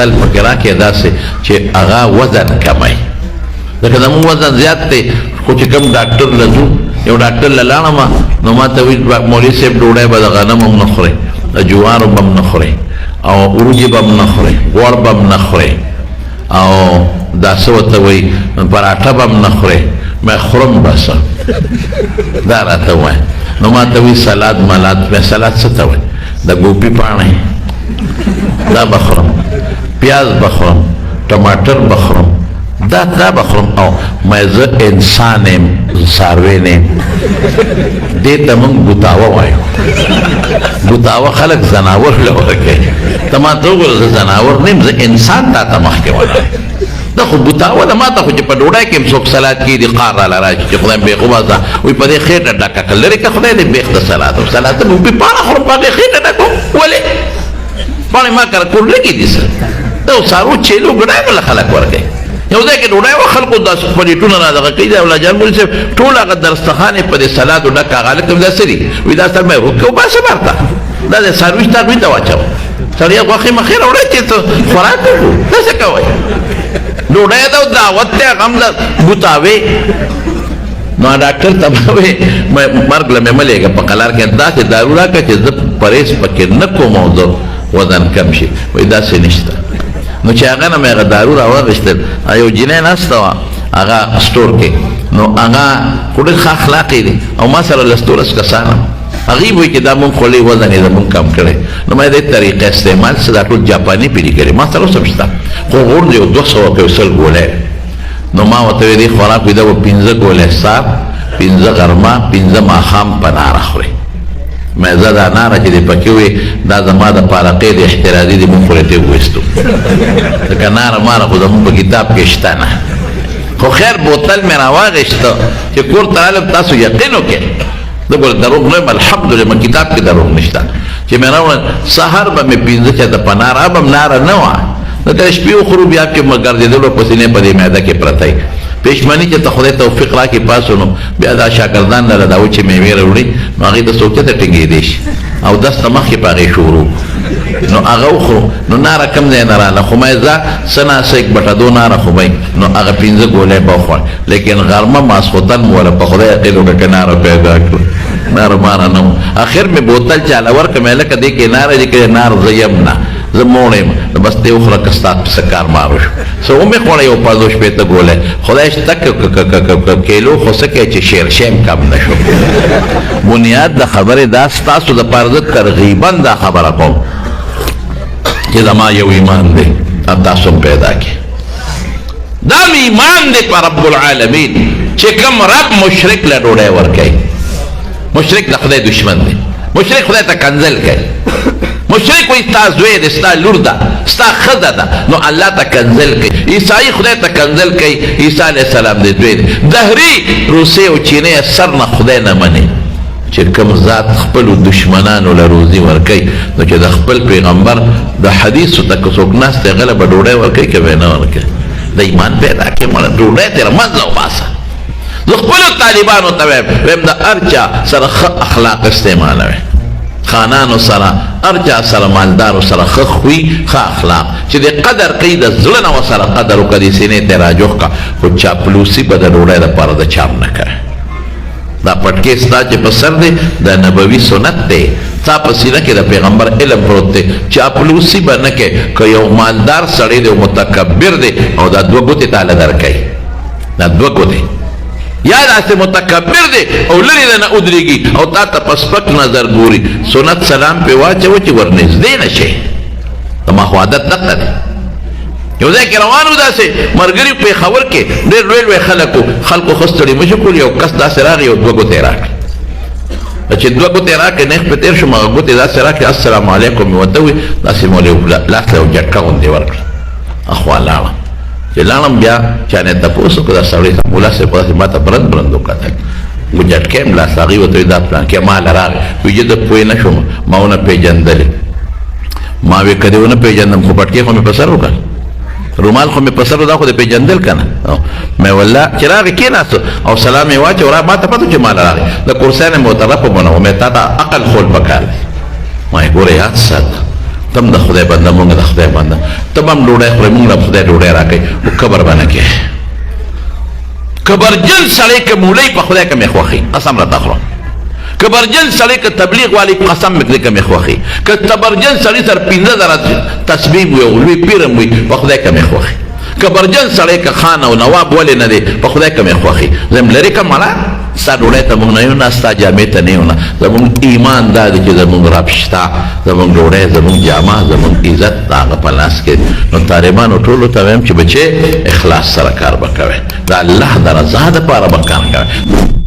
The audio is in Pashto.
بوتل پکې راکې داسې چې هغه وزن کموي ځکه زموږ وزن زیات دی خو چې کوم ډاکټر له ځو یو ډاکټر له لاړم نو ما ته وایي مولوي صاحب ډوډۍ به د غنم هم نه خورئ د جوارو به هم نه خورئ او وریجې به هم نه خورئ غوړ به هم نه خورئ او دا څه ورته وایي پراټه به هم نه خورئ مې خورم بس دا راته وایي نو ما ته وایي سلاد ملاد مې سلاد څه ته وایي د ګوپي پاڼې دا به خورم پیاز به خورم ټماټر به خورم دا بخورم او مې زه انسان یم څاروی نه یم دې ته موږ ګوتاوه وایو ګوتاوه خلک ځناور له ورکوي ته ما ته وګوره زه ځناور نه یم زه انسان تا ته مخکې ولاړ دا خو ګوتاوه ده ما ته خو چې په ډوډۍ کې هم څوک سلاد کېږي قار راله راشي چې خدای بیخ وباسه وایي په دې خېټه ډکه کړه لرې که خدای دې بیخ د سلاد او سلاد ته مې پاڼه خورم په هغې خېټه ډکو ولې پاڼې ما کره کور لګې دي سر دا څارو چیلو ګډای به له خلک ورکوي یو ځای کې ډوډۍ وه خلکو داسې پلیټونه را دغه کوي د اولاجان مولي صاحب ټول هغه درستخوان یې په دې سلادو ډک هغه هلک دا څه دي وایي دا سر مې روکه وباسه بهرته دا د سارویچ تاروي ته واچوه سړی غوښې مخې راوړی چې ته خوراک وکړو داسې کوئ ډوډۍ ده دعوت دی هغه هم د ګوتاوې نو ډاکټر ته به وایي مرګ له مې مه لېږه په قلار کې داسې دارو راکړه چې زه پرهیز پکې نه کوم او زه وزن کم شي وایي داسې نشته نو چې هغه نه مې هغه دارو راواخېستل یو جینۍ ناسته وه هغه سټور کې نو هغه خو ډېر ښه اخلاقې دي او ما سره لستورس کسان هم هغوی به وایي چې دا مونږ خولې وزن یې زمونږ کم کړی نو ما دې طریقه استعمال څه دا ټول جاپاني پیري کړي ما سره اوس هم شته خو غورځ یو 200 کې 100 ګولۍ نو ما ورته ویې دې خوراک وي دا به 15 ګولۍ سهار 15 غرمه 15 ماښام په ناره خورئ مې زه دا ناره چې دې پکې وي دا زما د پارقې د احترازي دې مونږ خورې ته وویستو ځکه ناره ماره خو زمونږ په کتاب کې شته نه خو خیر بوتل مې راواغېسته چې کور ته رالم تاسو یقین وکړئ زه ګوره دروغ نه یم الحمدلله کتاب کې دروغ نشته چې مې راوړل سهار به مې 15 چېرته په ناره اب هم ناره نه وه نو کله شپې وخورو بیا کې ګرځېدلو په سینې په دې معده کې پرته وي پېشمني چې ته خدای توفیق راکړي پاسو نو بیا دا شاګردان لره دا و چې میوې راوړي نو هغې ته څوک چېرته ټینګېدی شي او دس ته مخکې په هغې شروع نو هغه وخورو نو ناره کم ځای نه راله خو مې ځه څه ناسه یک بټه دو ناره خو به نو هغه 15 ګولۍ به وخوړ لیکن غرمه ماسخوتن مو وله په خدای یقین وکړه که ناره پیدا کړو ناره ماره نه و اخر مې بوتل چاله ورکړه مې لکه دې کې ناره دې کې نار زه یم نه زه موړ یم نو بس دې وخوره که ستا پسې کار مارو شو څه ومې خوړه یو 50 شپېته ګولۍ خدای شته کیلو خو څه کوي چې شیر شیم کم نه شو بنیاد د خبرې دا ستاسو دپاره زه ترغیبا دا خبره کوم چې زما یو ایمان دی تاسو هم پیدا کړي دا ایمان دی په رب العالمین چې کوم رب مشرک له ډوډۍ ورکوي مشرک د خدای دشمن دی مشرک خدای ته کنځل کوي مشرک وایي ستا زوی دی ستا لور ده ستا ښځه ده نو الله ته کنځل کوي عیسایي خدای ته کنځل کوي عیسی علیه السلام دی دوی دی دهري روسۍ او چینۍ سر نه خدای نه مني چې کوم ذات خپلو دشمنانو له روزي ورکوي نو چې د خپل پیغمبر د حدیثو ته که څوک ناست دی هغه له به ډوډۍ ورکوي که به یې نه ورکوي د ایمان پیدا کړي مړه ډوډۍ تېره منځه وباسه زه خپلو طالبانو ته وایم د هر چا سره ښه اخلاق استعمالوئ خانانو سره هر چا سره مالدارو سره ښه خوی ښه اخلاق چې د قدر کوي د زړه نه ورسره قدر وکړه دې سینې ته یې راجوښ کړه خو چاپلوسي به د ډوډۍ دپاره د چاپ نه کوي دا پټکې ستا چې په سر دی د نبوي سنت دی ستا په سینه کې د پیغمبر علم پروت دی چاپلوسي به نه کوي که یو مالدار سړی دی او متکبر دی او دا 2 ګوتې تاله درکوي دا 2 ګوتې یا داسې متکبر دی او لرې نه ودرېږي او تا ته په سپک نظر ګوري سنت سلام پې واچوه چې ورنږدې نه شي زما خو عادت دغه دی یو ځای کې روان و داسې ملګري پېښور کې ډېر لوی لوی خلک و خلکو ښه ستړي مه شو کول یو کس داسې راغی یو 2 ګوتې راکړې چې 2 ګوتې راکړې نیغ پې تېر شوم هغه ګوتې داسې راکړې السلام علیکم مې ورته وویل داسې مې لاس له یو جټکه غوندې ورکړه اخوا لاړم چې لاړم بیا چا نه تپوس وکړه دا سړی ته ملا صاحب داسې ما ته برند برند وکتل و جټکۍ مې لاس هغې ورته وایي دا پلانکۍ ما له راغی وایي زه پوه نه شوم ما ونه پېژندلې ما وی که دې ونه پېژندم خو پټکۍ خو مې په سر وکړ رومال خو مې په سر دا خو دې پېژندل که نه مې والله چې راغی کېناستو او سلام یې واچو ما ته پته چې ما له راغی د کورسۍ نه مې ورته رپه بنه مې تا ته عقل خول پکار دی ما یې ګوره یاد ساته تم د خدای بنده مونږ د خدای بنده ته به هم ډوډۍ خورې مونږ له خدای ډوډۍ راکوي خو کبر به نه کوې کبرجن سړی که مولۍ په خدای که مې خوښي قسم راته خورم کبرجن سړی که تبلیغ والی قسم مې کړي که مې خوښي که تبرجن سړی سره 15,000 تسبیح وي او لوی پیرم وي په خدای که مې خوښي کبرجن سړی که خان او نواب ولې نه دی په خدای که مې خوښي زه یم لرې کړم مړه ستا ډوډۍ ته مونږ نه یو نه ستا جامې ته نه یو نه زمونږ ایمان دا دی چې زمونږ رب شته زمونږ ډوډۍ زمونږ جامه زمونږ عزت د هغه په لاس کې نو طالبانو ټولو ته وایم چې بچې اخلاص سره کار به کوئ د الله د رضا دپاره به کار کوئ